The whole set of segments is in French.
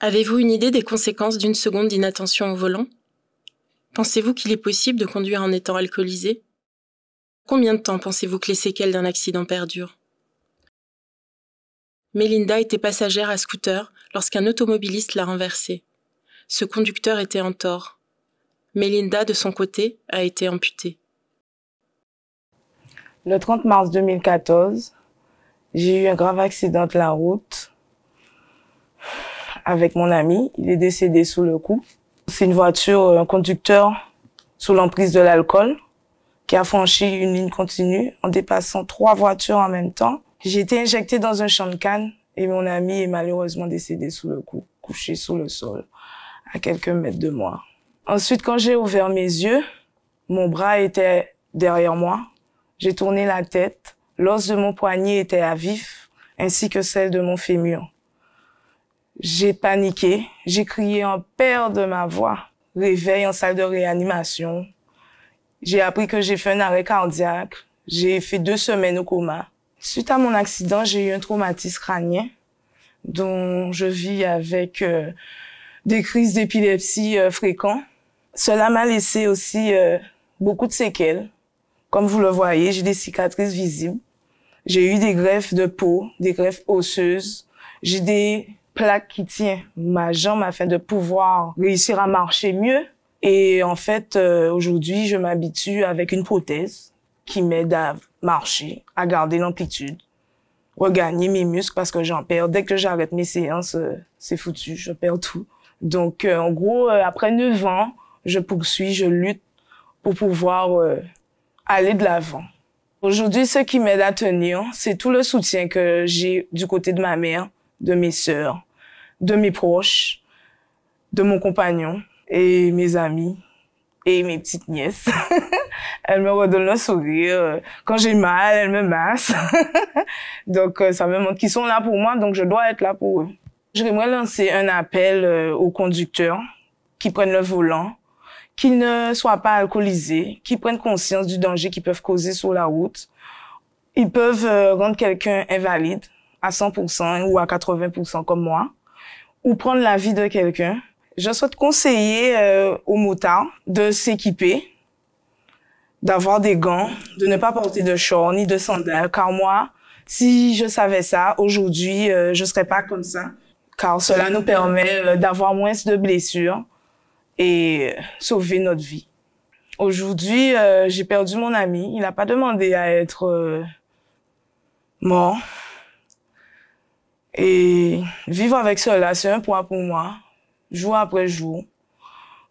Avez-vous une idée des conséquences d'une seconde d'inattention au volant? Pensez-vous qu'il est possible de conduire en étant alcoolisé? Combien de temps pensez-vous que les séquelles d'un accident perdurent? Mélinda était passagère à scooter lorsqu'un automobiliste l'a renversée. Ce conducteur était en tort. Mélinda, de son côté, a été amputée. Le 30 mars 2014, j'ai eu un grave accident de la route avec mon ami. Il est décédé sous le coup. C'est une voiture, un conducteur sous l'emprise de l'alcool qui a franchi une ligne continue en dépassant 3 voitures en même temps. J'ai été injectée dans un champ de canne et mon ami est malheureusement décédé sous le coup, couché sous le sol, à quelques mètres de moi. Ensuite, quand j'ai ouvert mes yeux, mon bras était derrière moi. J'ai tourné la tête. L'os de mon poignet était à vif, ainsi que celle de mon fémur. J'ai paniqué. J'ai crié en perte de ma voix. Réveil en salle de réanimation. J'ai appris que j'ai fait un arrêt cardiaque. J'ai fait 2 semaines au coma. Suite à mon accident, j'ai eu un traumatisme crânien dont je vis avec des crises d'épilepsie fréquentes. Cela m'a laissé aussi beaucoup de séquelles. Comme vous le voyez, j'ai des cicatrices visibles. J'ai eu des greffes de peau, des greffes osseuses. J'ai des plaques qui tiennent ma jambe afin de pouvoir réussir à marcher mieux. Et en fait, aujourd'hui, je m'habitue avec une prothèse qui m'aide à marcher, à garder l'amplitude, regagner mes muscles parce que j'en perds. Dès que j'arrête mes séances, c'est foutu, je perds tout. Donc, en gros, après 9 ans, je poursuis, je lutte pour pouvoir aller de l'avant. Aujourd'hui, ce qui m'aide à tenir, c'est tout le soutien que j'ai du côté de ma mère, de mes sœurs, de mes proches, de mon compagnon et mes amis et mes petites nièces. Elles me redonnent le sourire. Quand j'ai mal, elles me massent. Donc, ça me montre qu'ils sont là pour moi, donc je dois être là pour eux. J'aimerais lancer un appel aux conducteurs qui prennent le volant, qu'ils ne soient pas alcoolisés, qu'ils prennent conscience du danger qu'ils peuvent causer sur la route. Ils peuvent rendre quelqu'un invalide à 100% ou à 80% comme moi, ou prendre la vie de quelqu'un. Je souhaite conseiller aux motards de s'équiper, d'avoir des gants, de ne pas porter de shorts ni de sandales, car moi, si je savais ça, aujourd'hui, je serais pas comme ça, car cela nous permet d'avoir moins de blessures et sauver notre vie. Aujourd'hui, j'ai perdu mon ami. Il n'a pas demandé à être mort. Et vivre avec cela, c'est un poids pour moi, jour après jour.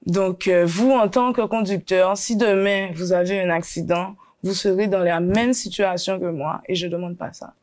Donc, vous, en tant que conducteur, si demain vous avez un accident, vous serez dans la même situation que moi et je demande pas ça.